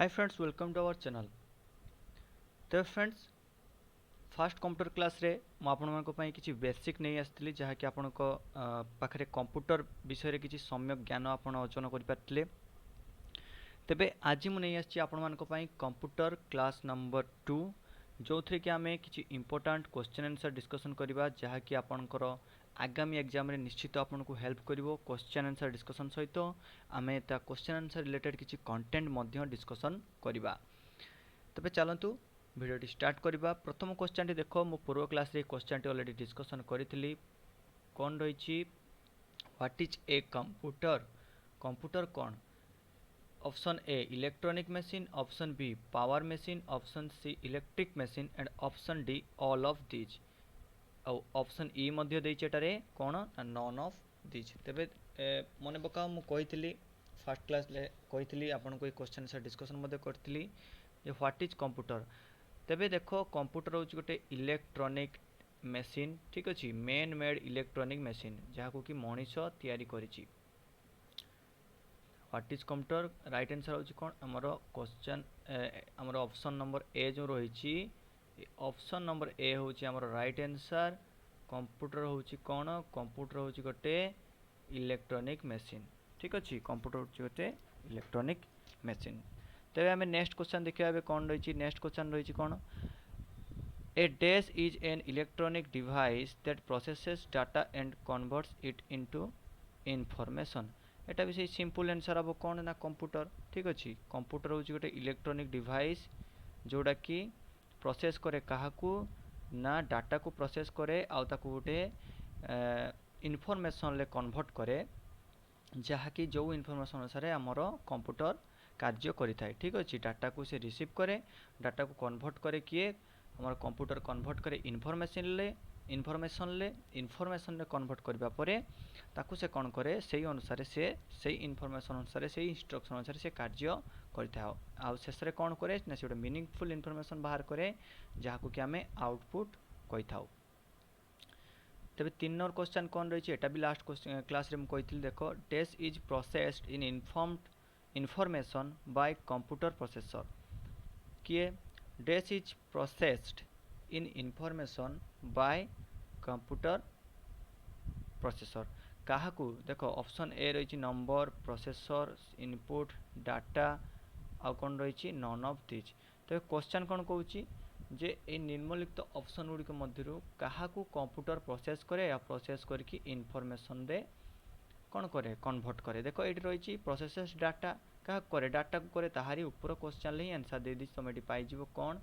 Hi friends, welcome to our channel. तो friends fast computer class रे मु आपन ପାଇଁ କିଛି ବେସିକ୍ ନେଇ ଆସିଥିଲି ଯାହାକି ଆପଣଙ୍କ ପାଖରେ कंप्यूटर विषय रे କିଛି ସମ୍ୟକ ଜ୍ଞାନ ଆପଣ ଅର୍ଜନ କରିପାରିଥିଲେ। ତେବେ ଆଜି ମୁଁ ନେଇ ଆସିଛି ଆପଣମାନଙ୍କ ପାଇଁ कंप्यूटर क्लास नंबर 2 जोथिरे कि आमे କିଛି इंपोर्टेंट क्वेश्चन आंसर डिस्कशन करबा ଯାହାକି ଆପଣଙ୍କର आगामी एग्जाम रे निश्चित आपनको हेल्प करिवो क्वेश्चन आंसर डिस्कशन सहित आमे ता क्वेश्चन आंसर रिलेटेड କିଛି कंटेंट ମଧ୍ୟ डिस्कशन करबा। तबे चलंतु भिडियोटी स्टार्ट करबा। प्रथम क्वेश्चन टी देखो मो पूर्व क्लास रे क्वेश्चन टी ऑलरेडी डिस्कशन करितली। कोन रहिछि what is a computer? Computer कोन? Option A electronic machine, option B power machine, option C electric machine and option D all of this. Option E मध्य देइछ एटारे कोन नॉन ऑफ दिस। तबे मने पकाओ मु कहितली फर्स्ट क्लास ले कहितली आपन को क्वेश्चन से डिस्कशन मध्य करतली जे व्हाट इज कंप्यूटर। तेबे देखो कंप्यूटर हूँ गोटे इलेक्ट्रॉनिक मशीन, ठीक अच्छे, मेन मेड इलेक्ट्रॉनिक मशीन जहाँ कि मनीष तैयारी करिछि। What is computer right answer हूँ कौन आमर क्वेश्चन आमर ऑप्शन नंबर ए जो रही ऑप्शन नंबर ए हूँ आमर राइट आंसर। कंप्यूटर हूँ कौन? कंप्यूटर हूँ गोटे इलेक्ट्रॉनिक मशीन, ठीक अच्छे, कंप्यूटर हूँ गोटे इलेक्ट्रॉनिक मशीन। तेरे आम नेक्स्ट क्वेश्चन देखा कौन रही नेक्स्ट क्वेश्चन रही कौन a dash is an electronic device that processes data and converts it into information. एटा भी सही सिंपल आंसर हम कौन ना कंप्यूटर, ठीक अच्छे। कंप्यूटर हूँ गोटे इलेक्ट्रॉनिक डिवाइस जोड़ा कि प्रोसेस करे काहाकू ना डाटा को प्रोसेस करे आउ ताकू गोटे इनफॉरमेशन ले कन्वर्ट करे जहाँकि जो इनफॉरमेशन अनुसार आमर कंप्यूटर कार्य करें, ठीक अच्छे। डाटा को से रिसीव करे, डाटा को कन्वर्ट करे किए हमारे कंप्यूटर कन्वर्ट करे इनफॉरमेशन ले कन्वर्ट करबा परे ताकू से कौन करे से अनुसार से इनफॉरमेशन अनुसार से इंस्ट्रक्शन अनुसार से कार्य करता आ शेष में कौन करे ना से गोटे मीनिंगफुल इनफॉरमेशन बाहर करे जहाँ कि आम आउटपुट कही था। तेरे 3 नंबर क्वेश्चन कौन रही है भी लास्ट क्लास रे मुझे देखो dash is processed in information by computer processor. किए dash is processed in information by computer processor काहाकू देखो ऑप्शन ए रही नंबर प्रोसेसर इनपुट डाटा आ कौन रही नॉन ऑफ दिस। तो क्वेश्चन कौन कहूँ जे ए निम्नलिखित ऑप्शन गुड़िक मध्य काहाकू कंप्यूटर प्रोसेस करे या प्रोसेस करके इनफॉरमेशन दे कौन करे कन्वर्ट करे। देखो ये रही प्रोसेस डाटा क्या करे डाटा को करे ताहारी ऊपर क्वेश्चन ही आंसर दे दी तुम ये पाइज कौन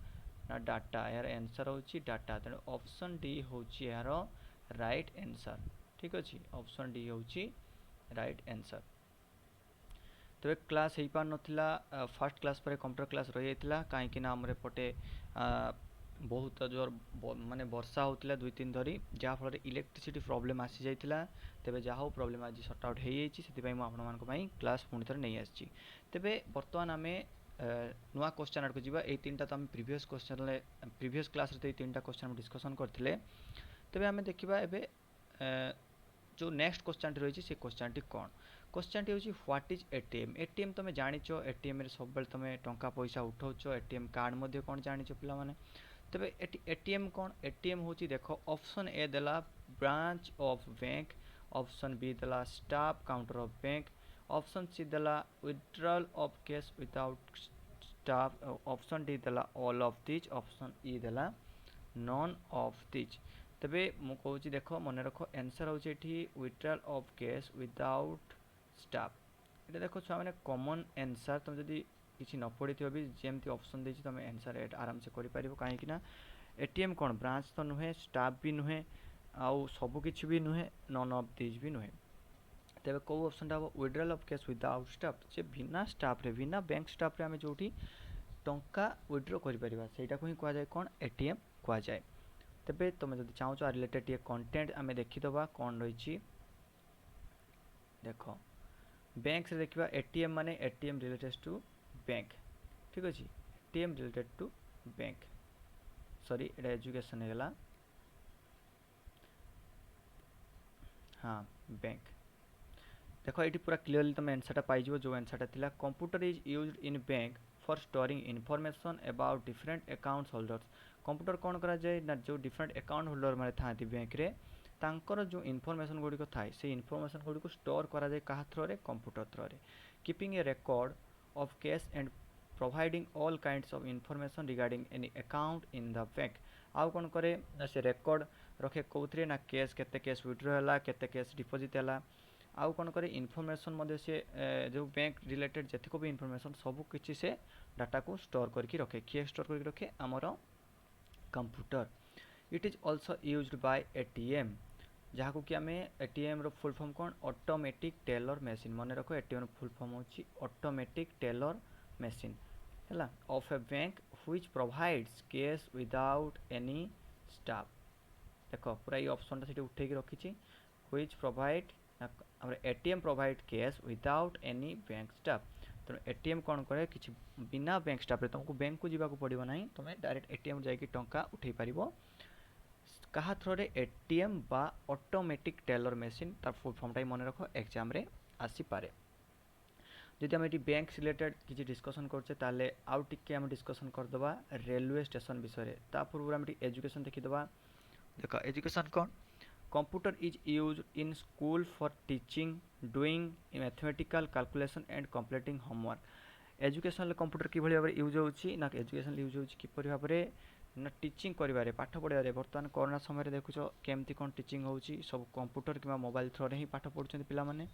ना डाटा यार आंसर हूँ डाटा। तेणु ऑप्शन डी हूँ यार राइट आंसर, ठीक अच्छे। ऑप्शन डी हूँ राइट आंसर। तो एक क्लास हो पार ना फर्स्ट क्लास पर कंप्यूटर क्लास रही जाता कहीं आमर एपटे बहुत जोर माने वर्षा होता 2-3 धरी जहाँफल इलेक्ट्रिसिटी प्रॉब्लम आसी जाइथिला। तेबे जहाँ हो प्रॉब्लम आज सर्ट आउट हो जाए मुझे क्लास पुणी थे नहीं आसी। तेबे बर्तमान आम नुआ क्वेश्चन आड़ को जीवा। ए 3टा तो आम प्रीवियस क्वेश्चन प्रीवियस क्लास रे 3टा क्वेश्चन डिस्कशन करथिले। तेबे आम देखिबा एबे जो नेक्स्ट क्वेश्चन रही है क्वेश्चन टी कौन? क्वेश्चन टी हूँ व्हाट इज एटीएम। एटीएम तुम जानिच एटीएम रे सब तुम टंका पैसा उठाउच एटीएम कार्ड मध्य कौन जानिच पिला माने। तबे एटीएम कौन? एटीएम हूँ देखो ऑप्शन ए देला branch of bank, option B देला staff counter of bank, option C देला withdrawal of cash without staff, option D देला all of this, option E देला नॉन ऑफ दिस। तबे मु कहूँ देख मन रख आंसर हूँ withdrawal of cash without staff. ये देखो छुआ मैंने कॉमन आंसर तुम जब किसी न पढ़ी भी जमी ऑप्शन देती तुम आंसर आराम से कर कहीं एटीएम कौन ब्रांच तो नुहे स्टाफ भी नुहे आउ सबकि भी नुहे नॉन ऑफ दिस भी नुहे। तेरे कौ ऑप्शन हम withdrawal of cash without staff से बिना स्टाफ रे बिना बैंक स्टाफ रे आम जो टंका विड्रॉ करा को ही कहुए कौन एटीएम कहुए। तेबे तुम जब चाहो आ रिलेटेड ये कंटेंट आम देखीदबा कौन रही देख बैंक से देखा एटीएम माने एटीएम रिलेटेड टू बैंक, ठीक अच्छे। ATM related to bank sorry एटा एजुकेशन है हाँ बैंक। देखो ये पूरा क्लीयरली तुम आंसर पाइज जो आंसर था computer is used in bank for storing information about different accounts holders. Computer कौन करा जाए ना जो डिफरेंट अकाउंट होल्डर मैंने था बैंक रे तांकर जो इनफॉरमेशन गुड़िक थाए से इनफॉरमेशन गुड़िक स्टोर करा जाए कहा थ्रो रे कंप्यूटर थ्रो रे keeping A record of cash and providing all kinds of information regarding any account in the bank. आउ कौन करे ना से रेकॉर्ड रखे कौथरे ना केस केते केस विड्रॉ है केते केस डिपोजिट है आउ कौन करे इनफॉरमेशन मध्य से जो बैंक रिलेटेड जतिक भी इनफॉरमेशन सब किसी से डाटा को स्टोर करके रखे किए स्टोर करके रखे आमर computer. It is also used by ATM जहाँ कि आम एटीएम रो फुल फॉर्म कौन ऑटोमेटिक टेलर मशीन मन रख एटीएम फुल फॉर्म होची ऑटोमेटिक टेलर मशीन है of A bank which provides cash without any staff. देख पूरा ये ऑप्शन से उठे रखी which provide ATM provide cash without any bank staff. तेणु एटीएम कौन करे कि बिना बैंक स्टाफ तुमको बैंक को जावाक पड़ो ना तुम डायरेक्ट एटीएम जाकि टंका उठे पार कहा थ्रोरे एटीएम बा ऑटोमेटिक टेलर मशीन तार फुल फॉर्मटा मन रख एग्जाम रे आसीपारे। जदि आम ये बैंक रिलेटेड किसी डिस्कसन करचे ताले आउ टिके आम डिस्कसन करदबा रेलवे स्टेशन विषय ता पूर्व आम एजुकेशन देखीदबा। देख एजुकेशन कौन computer is use in school for teaching doing mathematical calculation and completing homework. Education computer कि भाव यूज होची ना एजुकेशन यूज होची किपरि भाव ना टीचिंग करिवारे पाठ पढ़ारे बर्तमान कोरोना समय देखुच केमती कौन टीचिंग होची सब कंप्यूटर कि मोबाइल थ्रो ही पाठ पढ़ुछन पिला माने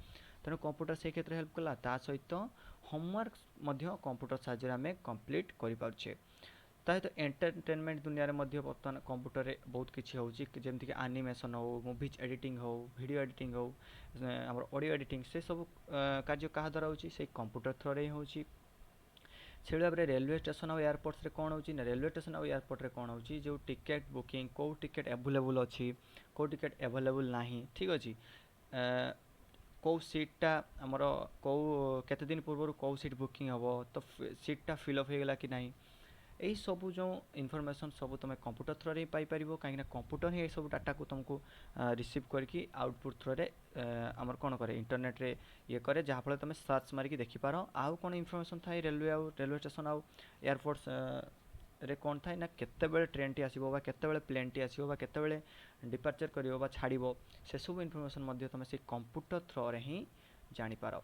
तेणु कंप्यूटर से क्षेत्र हेल्प कला ता सहित होमवर्क मध्य कंप्यूटर साहाय्य आम कंप्लीट करि पारुछे। सहित एंटरटेनमेंट दुनिया में बर्तमान कंप्यूटर बहुत किसी होची जेमती कि एनिमेशन हो मूवीज एडिटिंग हो वीडियो एडिटिंग हो आम ऑडियो एडिटिंग से सब कार्य क्या द्वारा होची से कंप्यूटर थ्रो रे होची। से भाव में रेलवे स्टेशन और एयरपोर्ट्स कौन हो रेलवे स्टेशन और एयरपोर्ट रे कौन हो जो टिकेट बुकिंग कौ टिकेट एभेलेबल अच्छी कौ टिकेट एभेलेबल ना ठीक अच्छे कौ सीटा आमर कौ केते दिन पूर्व कौ सीट बुकिंग हम तो सीटा फिलअप हो गला कि नहीं यही सब जो इनफॉरमेशन सब तुम कंप्यूटर थ्रो रे पाई परिबो कहीं कंप्यूटर ही सब डाटा को तुमको रिसीव करके आउटपुट थ्रो रे आमर कौन करे इंटरनेट रे ये करे जहाँफल तुम सर्च मारिकी देखिपार आउ कौन इनफॉरमेशन थाए रेलवे स्टेशन आउ एयरपोर्ट्स रे कौन थाए ना केतेबेले ट्रेन टी आसीबो बा केतेबेले प्लेन टी आसीबो बा केतेबेले डिपार्चर करिवो बा छाड़िबो से सब इनफॉरमेशन मध्य तुम से कंप्यूटर थ्रो रे ही जानिपार।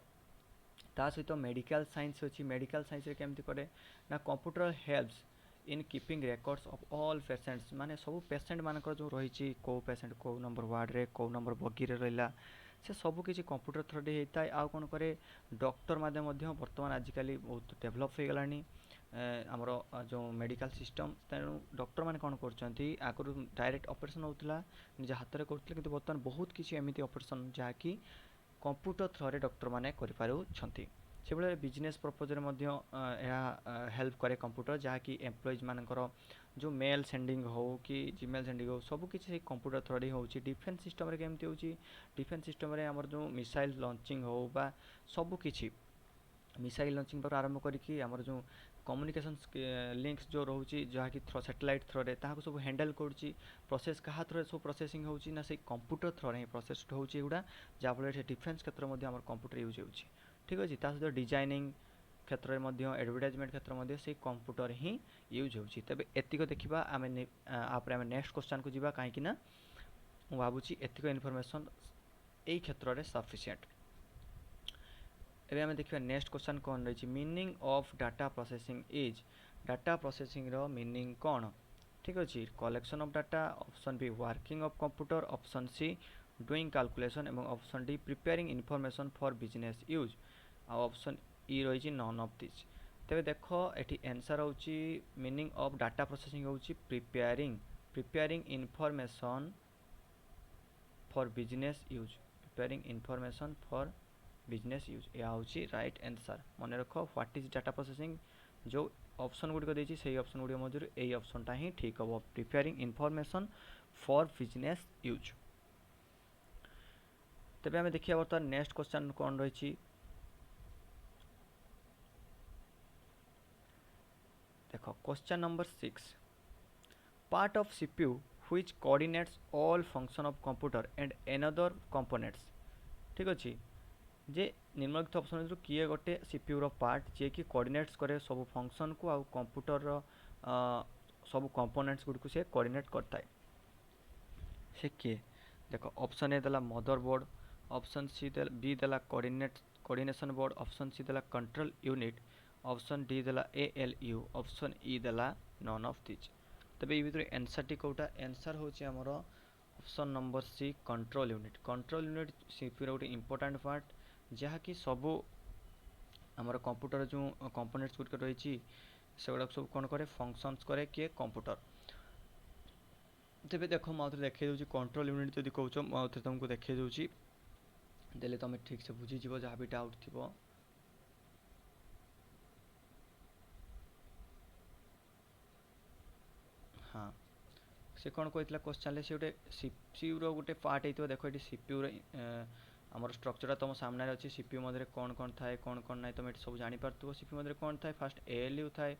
ता सहित मेडिकल साइंस अच्छी मेडिकल साइंस रे केमती करे ना computer helps in keeping records of all patients माने सब पेशेंट मानकर जो रही कौ पेशेंट कौ नंबर वार्ड रे कौ नंबर बगी रे रहिला से सब किसी कंप्यूटर थ्रो रे होता है। आउ कौन करे डॉक्टर माध्यम बर्तमान आजिकल बहुत डेभलप हो गलानी आमर जो मेडिकल सिस्टम तेणु डॉक्टर मैंने कौन कर आगु डायरेक्ट ऑपरेशन होता निज हाथ में करते कि बर्तमान बहुत किसी एमती ऑपरेशन जहाँकि कंप्यूटर थ्रो रे डॉक्टर मैंने करें से भाई बिजनेस पर्पज हेल्प करे कंप्यूटर जहाँकि एम्प्लॉइज मानकर जो मेल सेंडिंग हो कि जीमेल सेंडिंग हो सब किसी कंप्यूटर थ्रो हो डिफेन्स सिस्टम रे केमती हो डिफेन्स सिस्टम रे आमर जो मिसाइल लॉन्चिंग हो बा सब किसी मिसाइल लॉन्चिंग पर आरंभ करके आमर जो कम्युनिकेशन लिंक्स जो रोचे जहाँकि सैटेलाइट थ्रो रे ताको सब हैंडल करुच्ची प्रोसेस क्या थ्रो सब प्रोसेसिंग होची ना से कंप्यूटर थ्रो रे प्रोसेस होची एगुड़ा जहाँफल से डिफेन्स क्षेत्र में आम कंप्यूटर यूज होची ठीक अच्छे ता सहित डिजाइनिंग क्षेत्र में एडवर्टाइजमेंट क्षेत्र में से कंप्यूटर ही यूज होची। तबे एतिक देखिबा आमे आम नेक्स्ट क्वेश्चन को जीवा कहीं ना भावुची एतिक इनफॉरमेशन यही क्षेत्र में सफिशिएंट। एबे आमे देखिबा नेक्स्ट क्वेश्चन कौन रही meaning of data processing is data processing रो मीनिंग कौन ठीक अच्छे collection of data option B working of computer option C doing calculation एवं option D preparing information for business use option E रही none of this. तेरे देख ये answer होची मीनिंग ऑफ डाटा प्रोसेसिंग होची preparing information for business use preparing information for business use यह हूँ right answer मन रख व्हाट इज डाटा प्रोसेसिंग जो ऑप्शन गुड़िक देती से ऑप्शन गुड़िक मध्य यही ऑप्शनटा ही ठीक हम preparing information for business use. तेज आम देखिए बर्तमान नेक्स्ट क्वेश्चन कौन रही देख question number 6 part of CPU which coordinates all function of computer and another components ठीक अच्छे जे निम्नलिखित ऑप्शन भितर किए गोटे सीपीयू रो पार्ट जे कि कोऑर्डिनेट्स करे सब फंक्शन को आ कंप्यूटर रो सब कंपोनेंट्स गुड को से कोऑर्डिनेट करता है से किए देखो ऑप्शन ए देला मदरबोर्ड, ऑप्शन सी बी देला कोऑर्डिनेशन बोर्ड, ऑप्शन सी देला कंट्रोल यूनिट, ऑप्शन डी देला एएलयू, ऑप्शन ई देला नन ऑफ दिस। तबे ए भितर आंसर टी कोटा आंसर होची हमर option number C control unit. Control unit CPU रो गोटे इंपोर्टेंट पार्ट जहाँ कि सबू आमर कंप्यूटर जो कंपोनेंट्स गुड रही सेगुड़ा सब कौन करे फंक्शंस करे किए कंप्यूटर। तेज देख मुझे देखा दूसरी कंट्रोल यूनिट जब कौच मुझे तुमको देखा दूसरी देले तुम ठीक से बुझीज जहाँ भी डाउट थी। हाँ से कौन कहता क्वेश्चन से गोटे सीपीयू रो गोटे पार्ट होता देख ये सीपीयू आमर स्ट्रक्चर तुम सामने अच्छी सीपीयू मध्य कौन कौन थाए कौन ना तुम ये सब जापर सीपीयू मध्य कौन थाए फास्ट एएलयू थाए।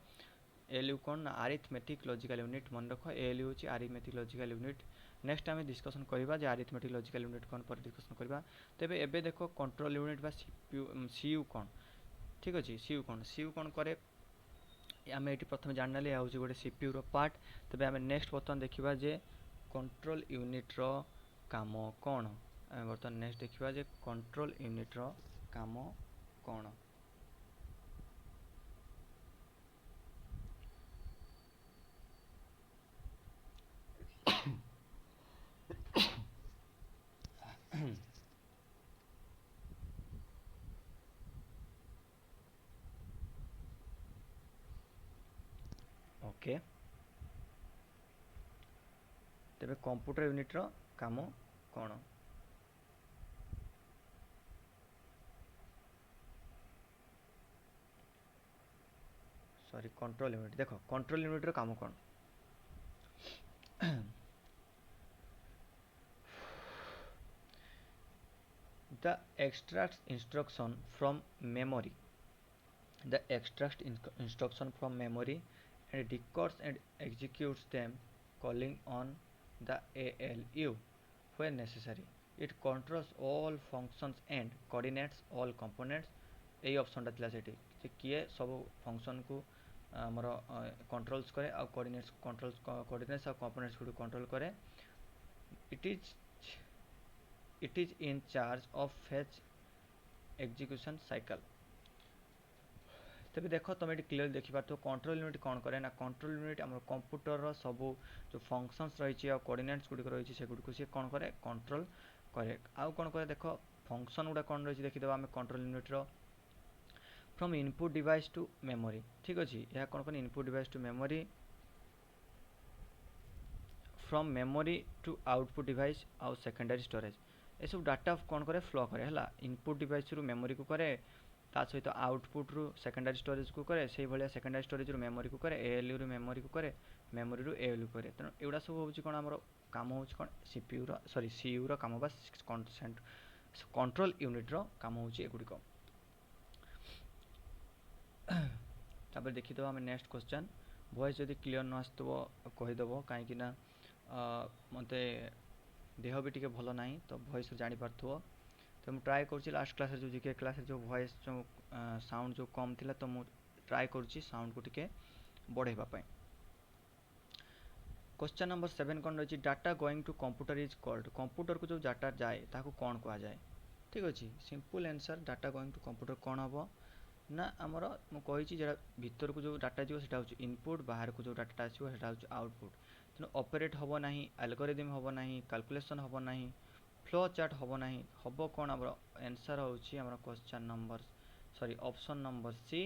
एएलयू कौन ना आरिथमेटिक लॉजिकल यूनिट मन रख एएलयू हूँ आरिथमेटिक लॉजिकल यूनिट। नेक्स्ट आम डिस्कसन करवा आरिथमेटिक लॉजिकल यूनिट कौन पर डिस्कसन करवा। तेज एबे देख कंट्रोल यूनिट बा सीपीयू सीयू कौन ठीक अच्छे सीयू कौन करे आम ये प्रथम जान ना हूँ गोटे सीपीयू रो पार्ट। तेज आम नेक्स्ट बर्तमान देखा जे कंट्रोल यूनिट रो काम कौन आम बर्तमान नेक्स्ट देखा जे कंट्रोल यूनिट रो काम कौन। ओके तेरे कंप्यूटर यूनिट रो काम कौन। सॉरी कंट्रोल यूनिट देख कंट्रोल यूनिट रो काम कौन। The extracts instruction from memory. The extracts instruction from memory and decodes and executes them, calling on the ALU when necessary. It controls all functions and coordinates all components. यही option टा से किए सब function को आमर controls करे आ coordinates आ components को control करे। It is in charge of fetch execution cycle। तेज देख तुम ये क्लीयर देखिपार तो कंट्रोल यूनिट कौन करे ना कंट्रोल यूनिट आम कंप्यूटर सब जो फंक्शंस रही है कोऑर्डिनेट्स गुड़िक रही है सेगुड़ी सी कौन करे कंट्रोल करे। आउ कौन करे देख फंक्शन गुड़ा कौन रही देखीदेव आम control unit from input device to memory ठीक अच्छे यह कौन कर input device to memory from memory to output device आउ सेकेंडरी स्टोरेज ये सब डाटा कौन करे फ्लो करे है इनपुट डिवाइस रू मेमोरी को करे ता सहित आउटपुट रू सेकेंडरी स्टोरेज को करे से भाया सेकेंडरी स्टोरेज रू मेमोरी को करे एएलयू रू मेमोरी को करे मेमोरी रू एएलयू करे तेणु एगुड़ा सब हूँ कौन आम काम हो सीपीयू सॉरी सीयू रो काम बा कंट्रोल यूनिट रो काम हूँ एगुड़िक। तापर देखीदेव आम नेक्स्ट क्वेश्चन वॉइस जदि क्लीयर न आसुव कहीदेव कहीं मत देह भी टी भल ना तो वॉइस जापर तो मुझे ट्राए कर लास्ट क्लास जो जीके क्लास जो वॉइस जो साउंड जो कम थी तो मुझे ट्राए कर साउंड को टिके बढ़ाइबापी। क्वेश्चन नंबर 7 कौन रही data going to computer is called computer को जो डाटा जाए ताको कौन कह जाए ठीक अच्छे simple answer data going to computer कौन हम ना आमर मुझे जो भीतर को जो डाटा जीव से इनपुट बाहर को जो डाटा आसो आउटपुट तेणु ऑपरेट हम ना एल्गोरिदम हम ना कैलकुलेशन हम ना फ्लो चार्ट हम ना हम कौन आम आंसर हूँ question number sorry option number C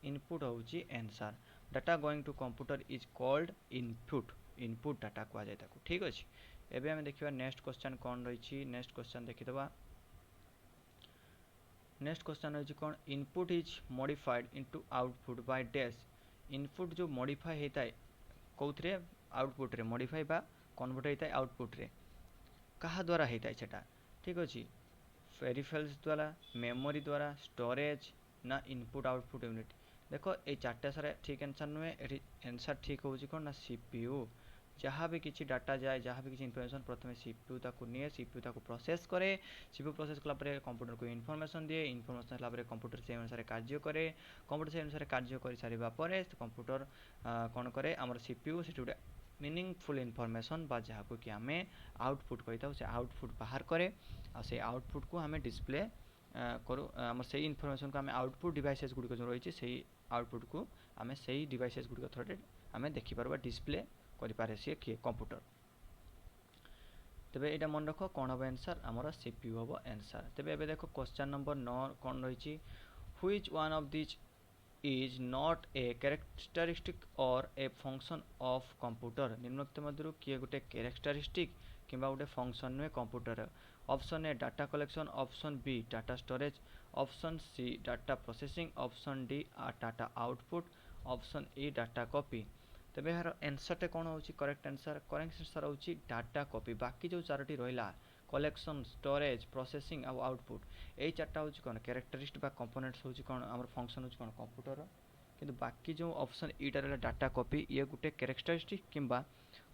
input हूँ answer. Data going to computer is called input input data कह जाए ठीक अच्छे। एबे आम देखा नेक्स्ट क्वेश्चन कौन रही नेक्स्ट क्वेश्चन देखीदे नेक्स्ट क्वेश्चन रही कौन input is modified into output by dash input जो मॉडिफाई होता है कौन आउटपुट रे मॉडिफाई बा कन्वर्ट होता है आउटपुट रे कहा द्वारा होता है सेटा ठीक अच्छे पेरिफेरल्स द्वारा मेमोरी द्वारा स्टोरेज ना इनपुट आउटपुट यूनिट। देख ये चार्टा सारा ठीक आंसर नुहे ये आंसर ठीक हूँ कौन ना सीपीयू जहाँ भी किसी डाटा जाए, जहाँ भी किसी इनफॉरमेशन, प्रथम सीपीयू ताको निए, सीपीयू ताको प्रोसेस करे, सीपीयू प्रोसेस कला परे कंप्यूटर को इनफॉरमेशन दिए, इनफॉरमेशन हला परे कंप्यूटर से अनुसार कार्य करे, कंप्यूटर से अनुसार कार्य कर सारिबा परे कंप्यूटर कौन करे हमर सीपीयू से गुटे मीनिंगफुल इनफॉरमेशन बा जहाँ को कि आमे आउटपुट कही से आउटपुट बाहर करे आ से आउटपुट को हमें डिस्प्ले करू आम से इनफॉरमेशन को आम आउटपुट डिवाइसेस गुड़िक जो रही है आउटपुट को आम से डिवाइसेस गुड़िक थ्रू आम देखिपर डिस्प्ले करें सी किए कंप्यूटर। तेबे यहाँ मन रख कौन हम आंसर आमर सीपीयू हम आंसर। तेबे एबे देखो क्वेश्चन नंबर 9 कौन रही which one of this is not a characteristic or a function of computer निम्नलिखित मध्यरु किए गोटे कैरेक्टरिस्टिक किंबा गोटे फंक्शन नुहे computer. Option A data collection, option B data storage, option C data processing, option D data output, option E data copy. तेबे यार answer कौन होची करेक्ट आंसर होची डाटा कॉपी। बाकी जो चारोटी रहिला कलेक्शन, स्टोरेज, प्रोसेसिंग आ आउटपुट यही चार्टा हूँ कौन कैरेक्टरिस्टिक कंपोनेंट्स हूँ कौन आम फंक्शन हूँ कौन कंप्यूटर। किंतु बाकी जो ऑप्शन ईटा रहा डाटा कॉपी ये गोटे कैरेक्टरिस्टिक किंबा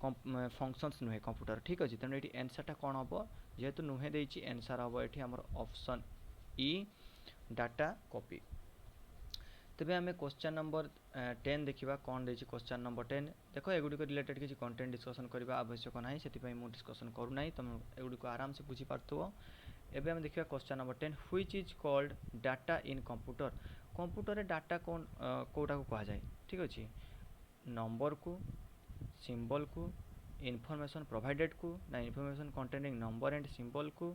फंक्शंस नुहे कंप्यूटर। ठीक अच्छे तेणु ये आंसरटा कौन हम जेहेतु नुहे देती आंसर हम ये आम ऑप्शन ई डाटा कॉपी। तेबे आम क्वेश्चन नंबर 10 देखा कौन देखिए क्वेश्चन नंबर 10 देख एगुड़ी रिलेटेड किसी कंटेंट डिस्कसन करने आवश्यक ना से मुझे डिस्कसन करूना तुम एगुड़ी आराम से बुझीपार। एबे हम देखिए question number 10 which is called data in computer. Computer data कौन कोटा को कहा जाए। ठीक अच्छे नंबर को, सिंबल को, इनफॉरमेशन प्रोवाइडेड को ना information containing number and symbol को,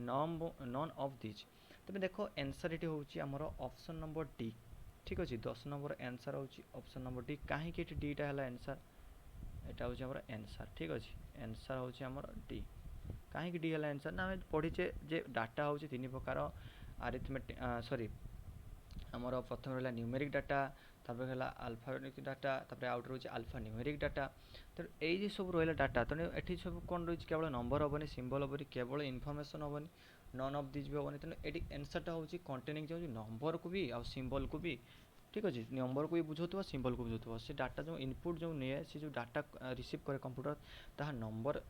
नॉन ऑफ दिस। तबे देखो आंसर ये हूँ आमर ऑप्शन नंबर डी। ठीक अच्छे 10 नंबर आंसर हूँ ऑप्शन नंबर डी। कहीं डीटा है आंसर यहाँ हूँ आमर आंसर। ठीक अच्छे आंसर हूँ आमर डी। कहीं डी है आंसर ना पढ़ीचे जे डाटा हूँ 3 प्रकार आरिथमेटिक सॉरी आमर प्रथम रहा न्यूमेरिक डाटा, तापर है अल्फाबेटिक डाटा, तापर आउट रही अल्फा न्यूमेरिक डाटा। तो ये सब रहा डाटा तेणु ये सब कौन रही केवल नंबर हेनी, सिंबल हेनी, केवल इनफॉरमेशन हेनी, नन ऑफ दिस भी हेनी। तेणु ये आंसरटा हूँ कंटेनिंग जो नंबर को भी आ सिंबल को भी। ठीक अच्छे नंबर को भी बुझाऊ सिंबल को बुझाऊ से डाटा जो इनपुट जो निए से जो डाटा रिसीव करे कंप्यूटर ताहा नंबर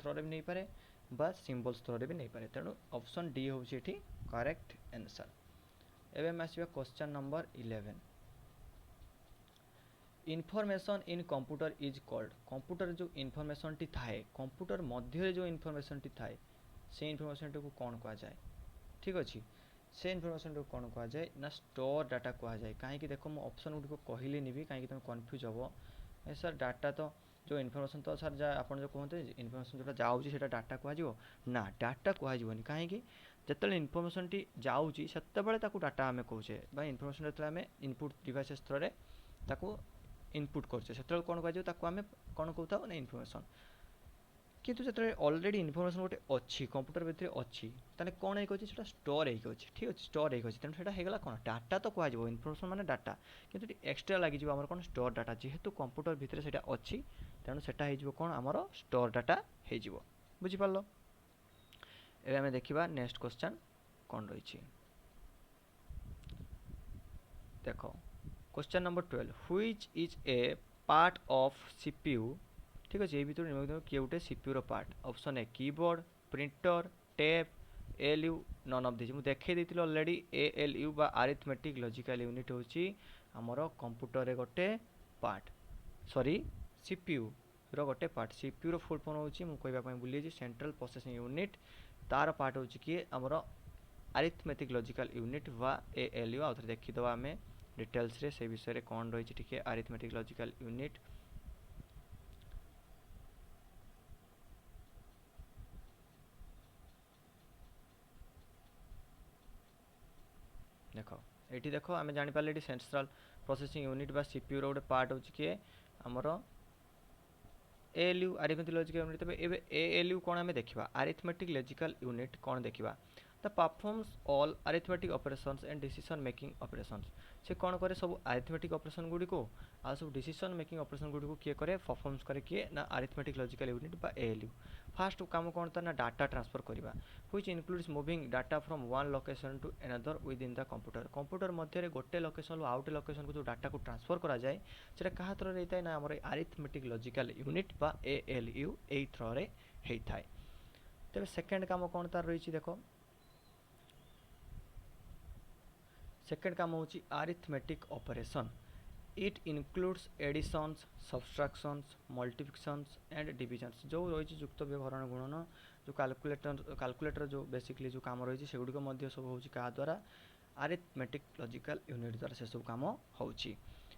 थ्रो भी नहीं पारे बा सिंबल्स थ्रो भी नहीं पारे। तेणु ऑप्शन डी हूँ ये करेक्ट आंसर। एवं हम आसवा question number 11 information in computer is called. Computer जो इनफॉरमेशन टी थाए कंप्यूटर मध्य जो इनफॉरमेशन टी थाए से इनफॉरमेशन को कौन कहा जाए। ठीक अच्छे से इनफॉरमेशन को कौन कहा जाए ना स्टोर डाटा कहा जाए। कहीं देखो मुझे ऑप्शन गुड़ी कहली नहीं कहीं तुम कन्फ्यूज हम सर डाटा तो जो इनफॉरमेशन तो सर जा आप जो कहते इनफॉरमेशन जो जाऊँगी से डाटा कह ना डाटा कहनी कहीं जिते इनफॉरमेशन टी जाऊँगी से डाटा आम कहे इनफॉरमेशन जो आम इनपुट डिवाइसेस थ्रो ताको इनपुट करछे से कौन कह आम कौन कहता ना इनफॉरमेशन। किंतु जो ऑलरेडी इनफॉरमेशन गोटे अच्छी कंप्यूटर भितर अच्छी ताले कौन होगी स्टोर होगी। ठीक अच्छे स्टोर होगी तेणु से होगा कौन डाटा तो कह इनफॉरमेशन माने डाटा किंतु एक्सट्रा लगी आम कौन स्टोर डाटा जेहेतु कंप्यूटर भितर से अच्छी तेणु से कौन आमर स्टोर डाटा हो बुझीपार। एबे आमे देखिबा नेक्स्ट क्वेश्चन कौन रही देखो question number 12 which is a part of CPU. ठीक अच्छे ये भर निम्नलिखित किए गोटे सीपीयू रो part. Option A keyboard, printer, tab, ALU, none of this. मुझे देखई देती ऑलरेडी एएलयू बा अरिथमेटिक लॉजिकल यूनिट होची हमर कंप्यूटर रे गोटे पार्ट सॉरी सीपीयू रो गोटे पार्ट। सीपीयू रो फुल फॉर्म होची मु कहबा पई भूली सेंट्रल प्रोसेसिंग यूनिट तार पार्ट होची कि हमर अरिथमेटिक लॉजिकल यूनिट वा एएलयू। आउथरे देखि दवा हमें डिटेल्स रे से विषय रे कौन रही टिके अरिथमेटिक लॉजिकल यूनिट। देख ये देख आम जापारे ये सेंट्रल प्रोसेसिंग यूनिट बा सीपीयू रो गोटे पार्ट हो किए आमर एएलयू अरिथमेटिक लॉजिकल यूनिट। तबे एएलयू कौन आम देखा अरिथमेटिक लॉजिकल यूनिट कौन देखा the performs all arithmetic operations and decision making operations. से कौन करे सब अरिथमेटिक ऑपरेशन गुडी को आ सब डिसीजन मेकिंग ऑपरेशन गुडी को किए करे परफॉर्म्स करे किए ना अरिथमेटिक लॉजिकल यूनिट बा एएलयू। फास्ट काम कौन था ना डाटा ट्रांसफर करवा which includes moving data from one location to another within the computer. Computer मध्य गोटे लोकेशन आउ गोटे लोकेशन को जो डाटा को ट्रांसफर करा जाए सेटा कहा थ्रो रे होता है ना हमर अरिथमेटिक लॉजिकल यूनिट बा एएलयू ए थ्रो रे होता है। तेरे सेकेंड काम कौन तार रही देखो सेकेंड काम होची arithmetic operation. It includes additions subtractions multiplications and divisions जो रही युक्त व्यवहारण गुणन जो कैलकुलेटर जो बेसिकली जो काम रही सेगुड़िक सब हूँ क्या द्वारा अरिथमेटिक लॉजिकल यूनिट द्वारा से सब काम होची।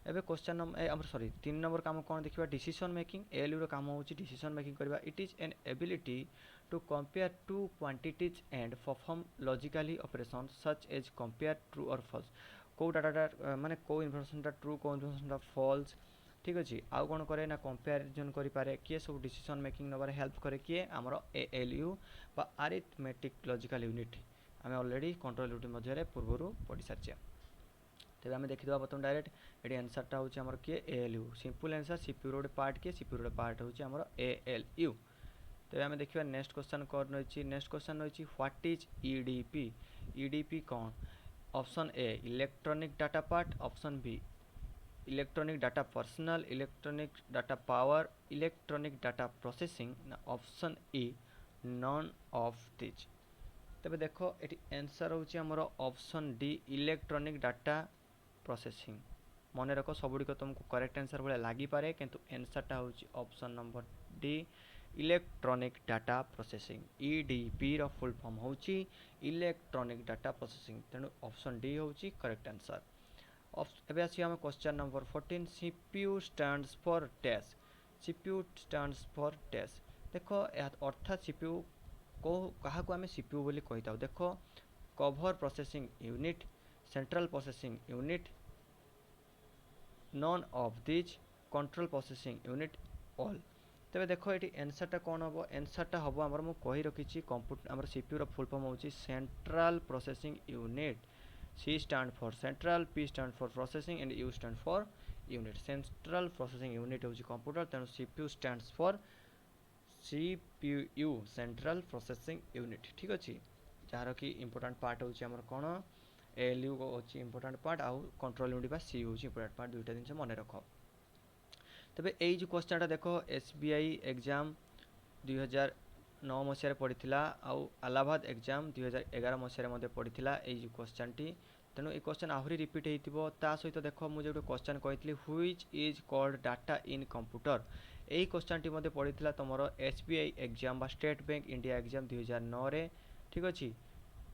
एबे क्वेश्चन नंबर सॉरी 3 नंबर काम कौन देखिए डिसीजन मेकिंग। एएलयू काम होची डिसीजन मेकिंग करबा। It is an ability to compare two quantities and perform logically operation such as compare true और फॉल्स। को डाटा माने को इनफॉरमेशनटा ट्रू को इनफॉरमेशनटा फॉल्स ठीक अच्छे आउ कौन करे ना कंपेरिजन करें किए सब डिसीजन मेकिंग नबार हेल्प करे किए आमर एएलयू बा अरिथमेटिक लॉजिकल यूनिट आम ऑलरेडी कंट्रोल यूनिट मध्य पूर्व पढ़ी सारी। तेज आम देखीद बर्तमान डायरेक्ट ये आंसरटा हूँ आमर किए ALU simple answer CPU road part किए सीपीयू रोड पार्ट हूँ आमर एएलयू। तेज आम देखा नेक्स्ट क्वेश्चन कौन रही नेक्स्ट क्वेश्चन रही व्हाट इज ईडीपी। ईडीपी कौन option A electronic data part option B electronic data personal electronic data power electronic data processing ना option E none of this. तेज देख ये आंसर हूँ आमर option D electronic data processing. मन रख सबुड़ तुमको करेक्ट आंसर भाई लगिपे किंतु आंसरटा हूँ option number D electronic data processing. EDP रो फुल फॉर्म हूँ इलेक्ट्रॉनिक डाटा प्रोसेसिंग तेणु ऑप्शन डी हूँ करेक्ट आंसर। एबे आसी हम question number 14 CPU stands for dash. CPU stands for dash देख अर्थात सीपीयू को क्या आम सीपीयू बोली कही था देख cover processing unit central processing unit none of this control processing unit all. तेज देख ये आंसरटा कौन हम आंसरटा हम आमर मुझे कही रखी कंप्यूटर आम सीपीयू फुल फॉर्म हूँ central processing unit. C stand for central, P stand for processing and U stand for unit. Central processing unit होची computer तेणु CPU stands for CPU central processing unit ठीक अच्छे jar कि important part होची हमर कोन ALU होची important part आउ control unit बा C होची इंपोर्टाट पार्ट दुईटा जिनस मन रख। तबे एई जो क्वेश्चनटा देखो SBI एग्जाम 2009 मसीह पढ़ी आउ अलाहाबाद एग्जाम 2011 मसीह पढ़ी यही क्वेश्चन टी तेणु ये क्वेश्चन आहरी रिपीट होता सहित देख मुझे गोटे क्वेश्चन कही which is called data in computer. यही क्वेश्चन टी पढ़ी तुम SBI एग्जाम बा स्टेट बैंक इंडिया एग्जाम 2009 रे ठीक अच्छे।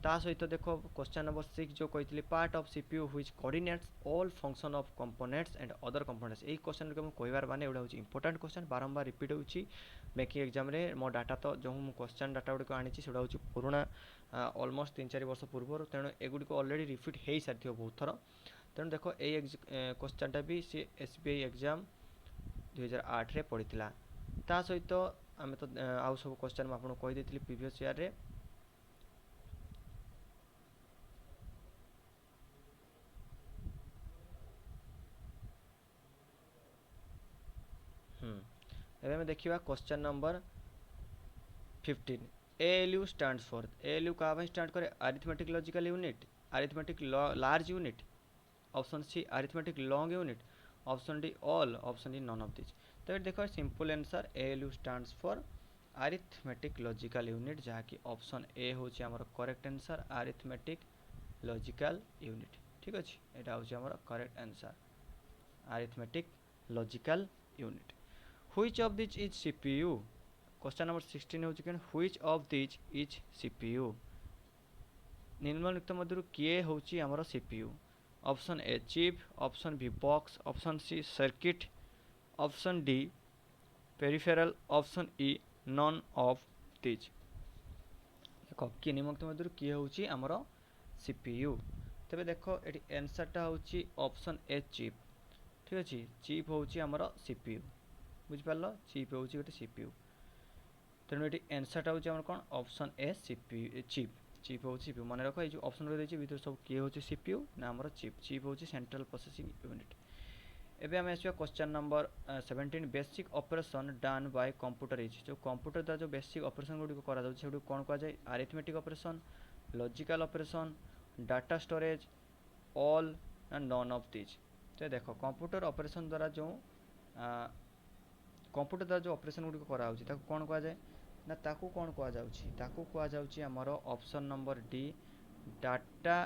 ता सहित देख क्वेश्चन नंबर 6 जो कही part of CPU which coordinates all function of components and other components. यही क्वेश्चन को कहबार माने एटा होची इंपोर्टेंट क्वेश्चन बारंबार रिपीट होची बैंकिंग एग्जाम रे मो डाटा तो जो मु क्वेश्चन डाटा गुडी को आनी छि सेटा होची पुराना ऑलमोस्ट 3-4 वर्ष पूर्व तेणु एगुडी को ऑलरेडी रिपीट हो सारी बहुत थर। तेणु देख ये क्वेश्चनटा भी सी SBI एग्जाम 2008 रे पड़ी ता सहित आम तो आउ सब क्वेश्चन आपको कहीदे प्रीवियस ईयर रे एबे में देखिबा question number 15 ALU stands for. ALU का स्टैंड करे arithmetic logical unit arithmetic large unit option C arithmetic long unit option D all option D none of this. तो देखो simple answer ALU stands for arithmetic logical unit जहाँकि option A हूँ आमर correct answer arithmetic logical unit ठीक अच्छे यहाँ हूँ आमर correct answer arithmetic logical unit. Which of this is CPU। Question number 16 हूँ कि which of this is CPU निम्नलिखित मध्य किए हूँ आमर CPU। Option A chip option B box option C circuit option D peripheral option E none of this. देख किए निम्नलिखित मध्य किए हूँ आमर CPU। तेरे देख ये आंसरटा हूँ ऑप्शन ए चिप ठीक अच्छे चिप हूँ आमर CPU बुझिपार चिप हूँ गोटे CPU तेणु ये आंसरटा हूँ कौन ऑप्शन ए CPU चिप चिप हो सीपीयू मन रख ये ऑप्शन रही भितर सब किए हो सीपीयू ना आमर चिप चिप हो सेंट्रल प्रोसेसिंग यूनिट। एबे आम आसवा question number 17 basic operation done by computer is जो कंप्यूटर द्वारा जो बेसिक ऑपरेशन गुडी करा जाउछ सेडू कोन कहा जाय arithmetic operation logical operation data storage all and non of this. तो देखो कंप्यूटर ऑपरेशन द्वारा जो कंप्यूटर द्वारा जो ऑपरेशन गुडी करा होछि ताको कोन कहा जाय ना ताकू कोन कहा जाउछि ताकू कहा जाउछि हमरो option number D data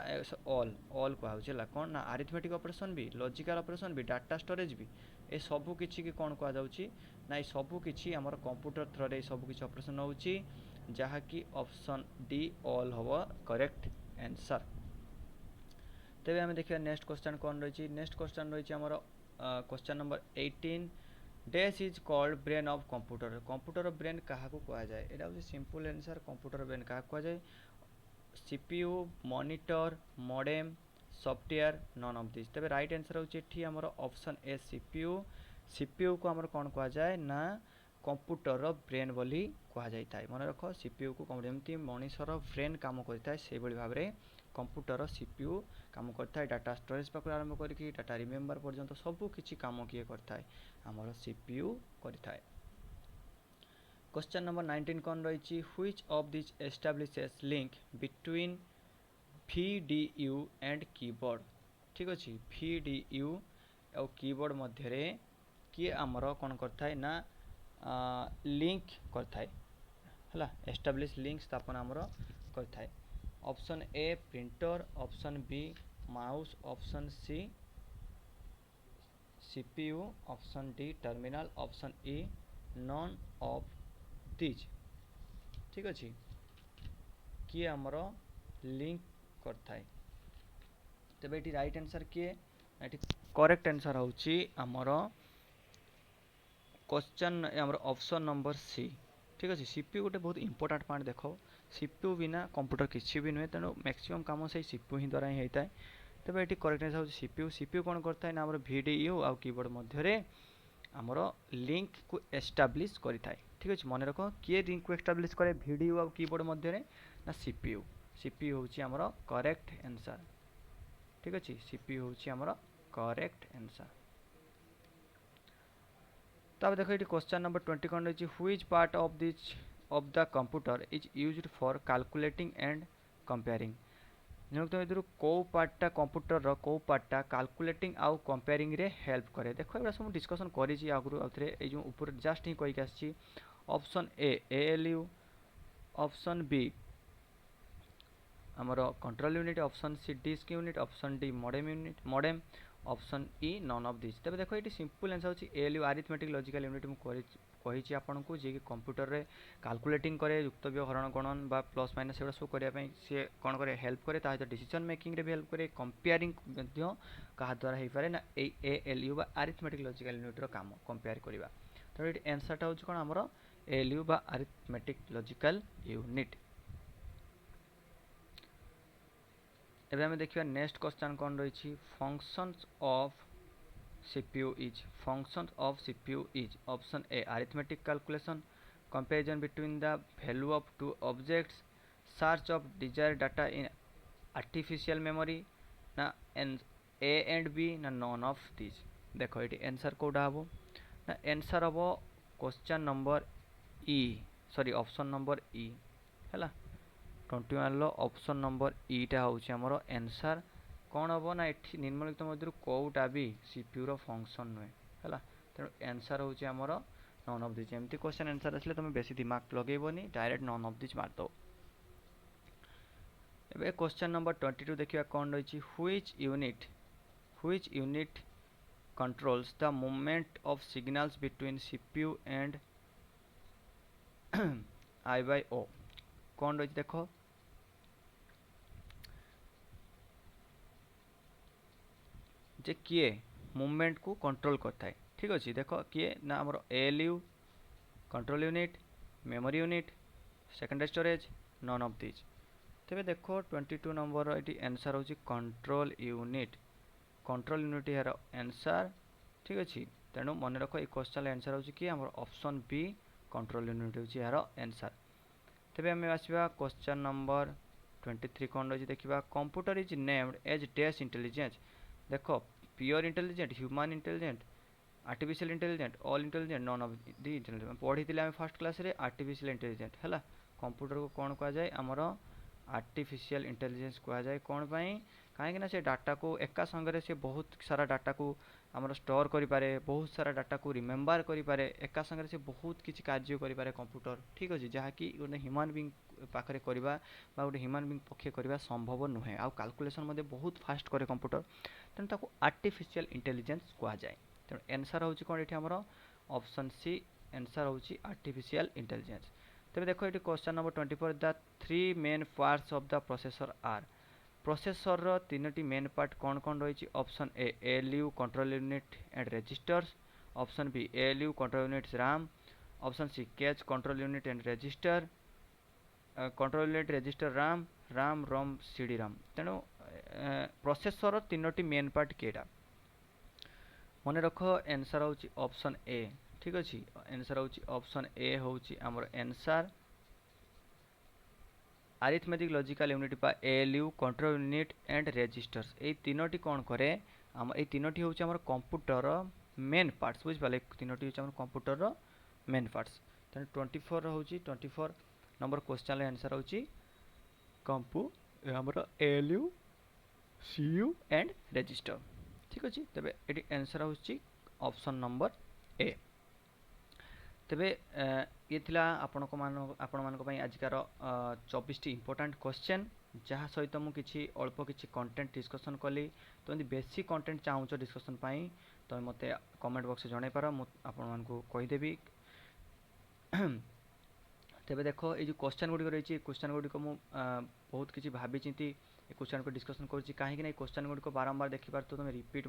all all कहा होछि कौन ना अरिथमेटिक ऑपरेशन भी लॉजिकल ऑपरेशन भी डाटा स्टोरेज भी ए सबू किछि की कोन कहा जाउछि ना ए सबू किछि हमर कंप्यूटर थ्रू रे सबू किछि ऑपरेशन होउछि जहा की ऑप्शन डी ऑल होबो करेक्ट आंसर। तेबे हम देखिया नेक्स्ट क्वेश्चन कोन रही नेक्स्ट क्वेश्चन रही हमर question number 18 dash is called brain of computer computer brain कहा को कहा जाए एटा होछि सिंपल आंसर कंप्यूटर ब्रेन कहा कहा जाए CPU monitor modem software non of this. तबे राइट आंसर होछि एठी हमर ऑप्शन ए सीपीयू सीपीयू को हमर कोन कहा जाए ना कंप्यूटर ब्रेन बोली कहा जाय थाय मन रख सीपीयू को जेमती मनुष्यर ब्रेन काम करता है से बड़ी भाव रे कंप्यूटर सीपीयू काम करता है डाटा स्टोरेज पाखु आरंभ करके डाटा रिमेम्बर पर्यंत सबू किछि काम किए करता है हमर सीपीयू करता है। क्वेश्चन नंबर 19 कौन रही which of this establishes link between VDU and keyboard ठीक अच्छे VDU और कीबोर्ड मध्य किए आमर कौन करता है ना लिंक करता है एस्टाब्लिश लिंक स्थापना आमर करता है। Option A printer option B mouse option C CPU option D terminal option E none of this ठीक अच्छे किए आमर लिंक करता है। तबे ये राइट आंसर किए करेक्ट आंसर होची आमर क्वेश्चन आमर ऑप्शन नंबर सी ठीक अच्छे सीपीयू गोटे बहुत इंपोर्टेंट पॉइंट देख सीपीयू बिना कंप्यूटर किसी भी नुहे तेणु मैक्सिमम काम से सीपीयू ही द्वारा ही होता है। तबे ये करेक्ट आंसर होची सीपीयू सीपीयू कौन करता है ना आमर VDU आ कीबोर्ड मध्य आमर लिंक को एस्टाब्लिश करता है ठीक अच्छे मन रख किए लिंक को एस्टाब्लिश करे VDU आ कीबोर्ड मध्य ना सीपीयू सीपीयू होची आमर करेक्ट आंसर ठीक अच्छे सीपीयू होची आमर करेक्ट आंसर। तब देखो ये क्वेश्चन नंबर 20 कौन रही which part of this of the computer is used for calculating and comparing जो कौ पार्टा कंप्यूटर रो कौ पार्टा कैलकुलेटिंग आउ कंपेयरिंग रे हेल्प करे देखो एबा सब डिस्कशन करी आगु आउथरे ए जो ऊपर जस्ट ही कहि आछि option A ALU option B आमर control unit option C disk unit option D modem option E none of this. तबे देखो ये सिंपल आंसर होची ALU अरिथमेटिक लॉजिकल यूनिट मु कही आपन को जे कि कंप्यूटर रे कैलकुलेटिंग करे युक्तव्य हरण गणन बा प्लस माइनस सेटा सब करिया पई से कोन करे हेल्प करे ता डिसीजन मेकिंग रे भी हेल्प करे कंपेयरिंग मध्य कहा द्वारा हे पारे ना ALU बा अरिथमेटिक लॉजिकल यूनिट रो काम कंपेयर करबा। तो ये आंसर टा होची कोन हमरो ALU बा अरिथमेटिक लॉजिकल यूनिट। एबे हमें देखिए नेक्स्ट क्वेश्चन कौन रही functions of CPU is functions of CPU is option A arithmetic calculation comparison between the value of two objects search of desire data in artificial memory ना A and B ना non of this. देखो ये answer कोडा हम ना answer हम question number ई sorry option number ई है 21 option number ईटा हूँ आमर आंसर कौन हम ना ये निम्नलिखित मध्य कौटा भी सीपीयू रो फंक्शन नुहे है तेणु आंसर हूँ आमर नॉन ऑफ दिस। एमती क्वेश्चन आंसर आसले तुम बेसी दिमाग लगेबनी डायरेक्ट नॉन ऑफ दिस मारद। एबे क्वेश्चन नंबर 22 देखिए कौन रही which unit controls the movement of signals between CPU and I/O कौन रही देखो जे किए मूवमेंट को कंट्रोल करता है ठीक अच्छे देखो किए ना आमर ALU control unit memory unit secondary storage non of this. तेरे देखो 22 नंबर ये आंसर हूँ कंट्रोल यूनिट यार आंसर ठीक अच्छे तेणु मन रख ये क्वेश्चन आंसर हूँ कि आम ऑप्शन बी कंट्रोल यूनिट हूँ यार आंसर। तेरे आम आसवा क्वेश्चन नंबर 23 कौन रही देखा computer is named as dash intelligence देख pure intelligent human intelligent artificial intelligent all intelligent none of the intelligent पढ़ी आम फर्स्ट क्लास रे आर्टिफिशियल इंटेलिजेंट है कंप्यूटर को कौन कहुए आमर आर्टिफिशियल इंटेलिजेंस कहुए कौन कहीं से डाटा को एका संगे से बहुत सारा डाटा को आमर स्टोर करें बहुत सारा डाटा को रिमेम्बर करें एका संगे से बहुत किसी कार्य करें कंप्यूटर ठीक अच्छे जहाँकि गोटे ह्यूमन बीइंग पाखे करवा गोटे ह्यूमन बीइंग पक्षे करवा संभव नुहे आउ कैलकुलेशन बहुत फास्ट करे कंप्यूटर तेणु ताको आर्टिफिशियल इंटेलिजेंस कहुए तेणु एनसर हूँ कौन ये आमर ऑप्शन सी एनसर हूँ आर्टिफिशियल इंटेलिजेंस तेज देख ये question number 24 the 3 main parts of the processor are processor रो तीनोटी मेन पार्ट कौन कौन रही option A ALU control unit and registers option B ALU control units RAM option C cache control unit and register control unit register RAM RAM ROM CD RAM तेणु processor रो तीनोटी main part केटा मन रख answer हूँ option A ठीक अच्छे answer हूँ ऑप्शन ए हूँ आमर आंसर अरिथमेटिक लॉजिकल यूनिट बा ALU control unit and registers ये तीनोटी कौन करे आम ये तीनोटी हूँ आमर कंप्यूटर मेन पार्ट्स बुझिपारे तीनोटी हूँ आमर कंप्यूटर मेन पार्ट्स तेणु 24 हूँ 24 नंबर क्वेश्चन आंसर हूँ कंपू आमर एएलयू सीयू एंड रजिस्टर ठीक अच्छे तेरे ये आंसर हूँ ऑप्शन नंबर ए तेबे ये थिला आपण मानक आजिकार 24 इंपोर्टाट क्वेश्चन जहाँ सहित मुझे अल्प किसी कंटेंट डिस्कसन कली तो बेसी कंटेंट चाहूच डिस्कसन तो मत कमेंट बॉक्स जन पार मुझे कहीदेवी तेबे देख ये जो क्वेश्चन गुड़िक रही क्वेश्चन गुड़िक मु बहुत किसी भाभी चिंती क्वेश्चन को डिस्कसन करुँची कहीं क्वेश्चन गुड़िक बारंबार देखिपार तो तुम रिपीट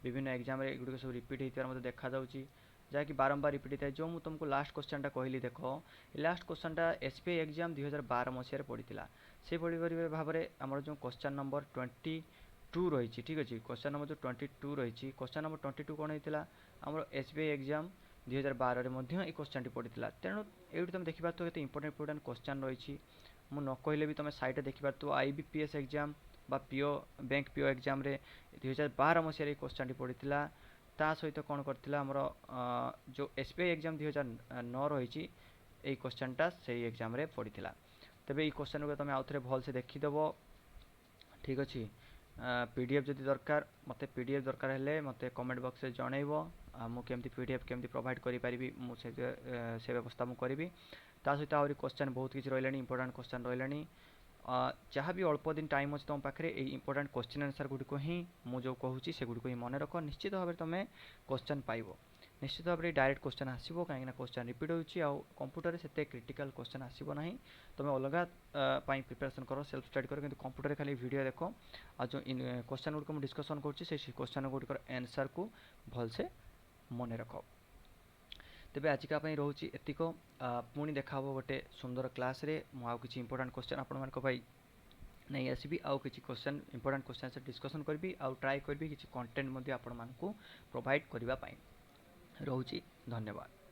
विभिन्न एग्जाम गुड़िक सब रिपीट होता देखा जाऊँगी जहाँकि बारंबार रिपीट होता है जो मुझे तुमको लास्ट क्वेश्चन कहली देख लास्ट क्वेश्चन एसबीआई एग्जाम 2012 मसीह पड़ा से भाव में आम जो क्वेश्चन नंबर 22 रही ठीक अच्छे क्वेश्चन नंबर जो 22 रही क्वेश्चन नंबर 22 कौन होता आम एसबीआई एग्जाम 2012 में ये क्वेश्चन पड़ा तेणु ये तुम देखिए तो इंपोर्टाट क्वेश्चन रही मुझे न कहले भी तुम साइड देखिए तो आईबीपीएस एग्जाम बा पीओ बैंक पीओ एग्जाम 2012 मसीह क्वेश्चन पड़ा ता सहित कौन करथिला हमर जो एसबीआई एग्जाम 2009 रही यही क्वेश्चनटा से एग्जाम रे पड़ीथिला तबे ये क्वेश्चन को तुम आउ थे भल से देखीदेव ठीक अच्छे पीडीएफ जदि दरकार मते पीडीएफ दरकार हेले मते कमेंट बॉक्स रे जनइबो मुझे पीडीएफ केमती प्रोवाइड करि परिबी से व्यवस्था मु करिबी ता सहित आहुरी क्वेश्चन बहुत किसी रहिलानी इंपोर्टेंट क्वेश्चन रहिलानी जहाँ भी अल्प दिन टाइम अच्छे तुम पाखे इंपोर्टेंट क्वेश्चन आंसर गुड़िक ही मुझे कहूँ से गुड़िक ही मन रख निश्चित भाव में तुम क्वेश्चन पाइब निश्चित भाव में डायरेक्ट क्वेश्चन आसो कहीं क्वेश्चन रिपीट हो कंप्यूटर से क्रिटिकल क्वेश्चन आसो ना तुम अलग प्रिपरेशन कर सेल्फ स्टडी कर कंप्यूटर खाली वीडियो देख आ जो क्वेश्चन गुड़िक डिस्कसन कर क्वेश्चन गुड़िकर आंसर को भलसे मन रख तेज आजिका रोचे एतिक पुणी देखा गोटे सुंदर क्लास रे मु किसी इंपोर्टेंट क्वेश्चन आपण नहीं आसबि आउ किसी क्वेश्चन इंपोर्टेंट क्वेश्चन से डिस्कसन करी आउ ट्राए करी किसी कंटेंट आपण मानक प्रोवाइड करने रोचे धन्यवाद।